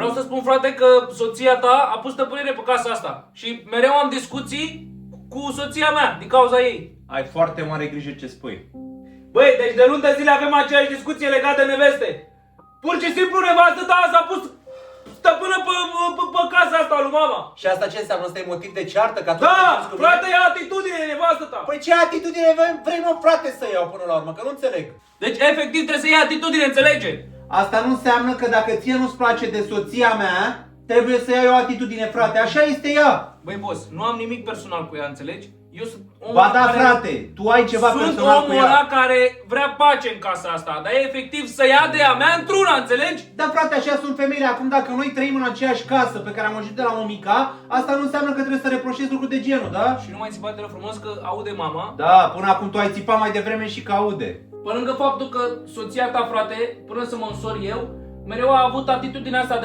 Vreau să spun, frate, că soția ta a pus stăpânire pe casa asta. Și mereu am discuții cu soția mea, din cauza ei. Ai foarte mare grijă ce spui. Băi, deci de luni de zile avem aceeași discuție legată de neveste. Pur și simplu nevastă ta s-a pus stăpână pe casa asta lui mama. Și asta ce înseamnă? Asta e motiv de ceartă? Ca tu Da, să discuți cu frate, mine? ia atitudine, nevastă ta. Păi ce atitudine vrei, mă, frate, să iau până la urmă? Că nu înțeleg. Deci, efectiv, trebuie să iei atitudine, înțelege? Asta nu înseamnă că dacă ție nu-ți place de soția mea, trebuie să iei o atitudine, frate. Așa este ea. Băi, boss, nu am nimic personal cu ea, înțelegi? Eu sunt omul Ba da, care... frate, tu ai ceva Sunt personal cu omul ea. ăla care vrea pace în casa asta, dar e efectiv să ia de a mea într-una, înțelegi? Da, frate, așa sunt femeile. Acum, dacă noi trăim în aceeași casă pe care am ajuns de la mămica, asta nu înseamnă că trebuie să reproșezi lucruri de genul, da? Și nu mai țipa frumos că aude mama. Da, până acum tu ai țipat mai devreme și că aude. Pe lângă faptul că soția ta, frate, până să mă însor eu, mereu a avut atitudinea asta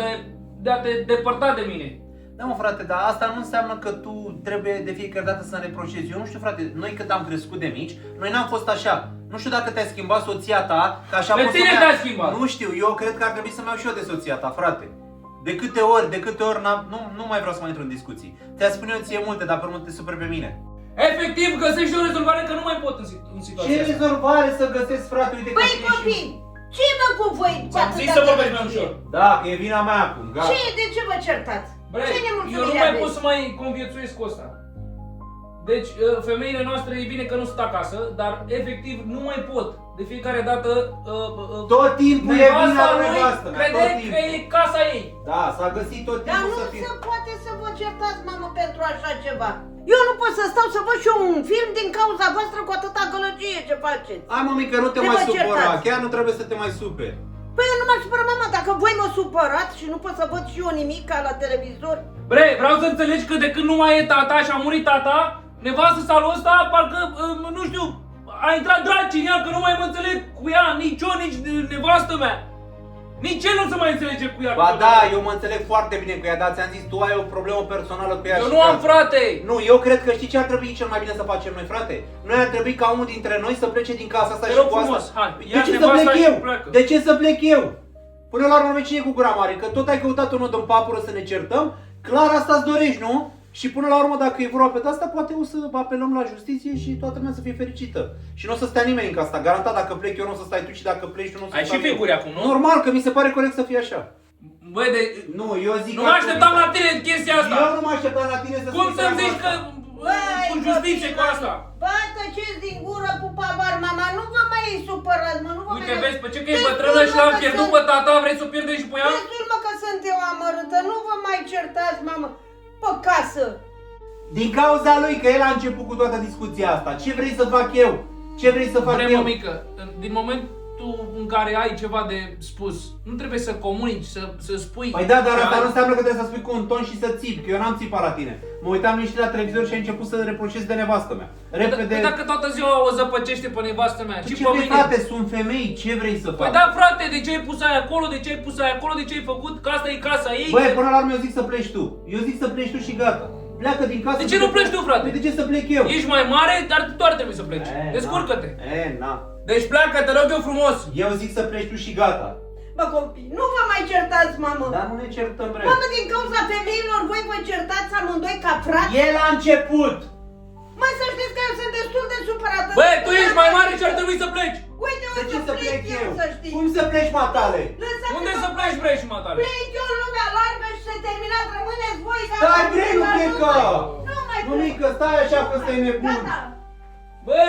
de a te depărta de mine. Da, mă, frate, dar asta nu înseamnă că tu trebuie de fiecare dată să-mi reproșezi. Eu nu știu, frate, noi când am crescut de mici, noi n-am fost așa. Nu știu dacă te-a schimbat soția ta, că așa Pe pot să tine mă ia- te-a schimbat. Nu știu, eu cred că ar trebui să-mi iau și eu de soția ta, frate. De câte ori nu mai vreau să mai intru în discuții. Te-a spune eu ție multe, dar pe urmă te superi pe mine. Efectiv, găsești o rezolvare că nu mai pot în situația Ce asta. rezolvare să găsesc, frate? Uite că Băi, vine și- copii, ce mă cu voi? Ți-am zis să vorbești mai ușor. Da, că e vina mea acum, gata. Ce? De ce vă certați? Bre, Ce eu nu nemulțumire mai aveți? pot să mai conviețuiesc cu asta. Deci, femeile noastre e bine că nu sunt acasă, dar efectiv nu mai pot. De fiecare dată Tot timpul e vina nevasta lui lui nevastă mea, crede tot că timpul. e casa ei. Da, s-a găsit tot Dar timpul nu să fie... se poate să vă certați, mamă, pentru așa ceva. Eu nu pot să stau să văd și eu un film din cauza voastră cu atâta gălăgie ce faceți. Hai, mămică, nu te De mai vă supăra, certați. chiar nu trebuie să te mai superi. Păi eu nu m-aș supăra, mama, dacă voi mă supărați și nu pot să văd și eu nimic ca la televizor. Bre, vreau să înțelegi că de când nu mai e tata și a murit tata, nevastă salul ăsta, parcă, nu știu, a intrat draci în ea, că nu mai mă înțeleg cu ea, nici eu, nici nevastă mea. Nici el nu se mai înțelege cu ea. Ba da, eu mă înțeleg foarte bine cu ea, dar ți-am zis, tu ai o problemă personală cu ea Eu și nu am, gata. frate. Nu, eu cred că știi ce ar trebui cel mai bine să facem noi, frate? Noi ar trebui ca unul dintre noi să plece din casa asta Te și rog cu frumos, asta. hai, De ia ce să nevasta plec și eu? pleacă. De ce să plec eu? Până la urmă, cine e cu gura mare? Că tot ai căutat un nod în papură să ne certăm? Clar asta-ți dorești, nu? Și până la urmă, dacă e vorba pe asta, poate o să apelăm la justiție și toată lumea să fie fericită. Și nu o să stea nimeni în casa asta. Garantat, dacă plec eu, nu o să stai tu și dacă pleci tu, nu o să Ai stau și eu. figuri acum, nu? Normal, că mi se pare corect să fie așa. Băi, de... Nu, eu zic Nu că mă ar așteptam trebui la tine în chestia să- asta. Eu nu mă așteptam la tine să Cum spui să-mi treaba zici că asta. cu justiție cu asta? Bă, tăceți din gură, pupa bar, mama, nu vă mai supărați, mă, nu vă Uite, mai... vezi, pe ce că e bătrână și l-am pierdut pe tata, vrei să o pierdem și pe ea? Destul, mă, că sunt eu amărâtă, nu vă mai certați, mamă, pe casă. Din cauza lui, că el a început cu toată discuția asta. Ce vrei să fac eu? Ce vrei să fac Vrem, eu? mămică, din momentul în care ai ceva de spus, nu trebuie să comunici, să spui. Păi da, dar ce asta ai. nu înseamnă că trebuie să spui cu un ton și să țipi, că eu n-am țipat la tine. Mă uitam niște la televizor și ai început să reproșezi de nevastă mea. Repede. Păi dacă toată ziua o zăpăcește pe nevastă mea Tu și ce pe vrei, mine. frate, sunt femei, ce vrei să Păi fac? da, frate, de ce ai pus aia acolo, de ce ai pus aia acolo, de ce ai făcut, că asta e casa ei? Băi, că- până la urmă eu zic să pleci tu. Eu zic să pleci tu și gata. Pleacă din casă. De ce nu pleci tu, frate? Păi de ce să plec eu? Ești mai mare, dar tu ar trebui să pleci. E, Descurcă-te. na. Deci pleacă, te rog eu frumos. Eu zic să pleci tu și gata. Bă, copii, nu vă mai certați, mamă. Dar nu ne certăm, bre. Mamă, din cauza femeilor, voi vă certați amândoi ca frați? El a început. Mă, să știți că eu sunt destul de supărată. Bă, tu ești mai mare și ar trebui să pleci. Uite, De uite, ce să plec eu? să știi. Cum să pleci, matale? Lăsați-mă Unde să în pleci, pace. vrei și matale? Plec eu în lumea largă și se terminat, rămâneți voi. Stai, bre, nu pleca! Nu mai plec. Mămică, stai așa că ăsta e nebun. Gata. Bă!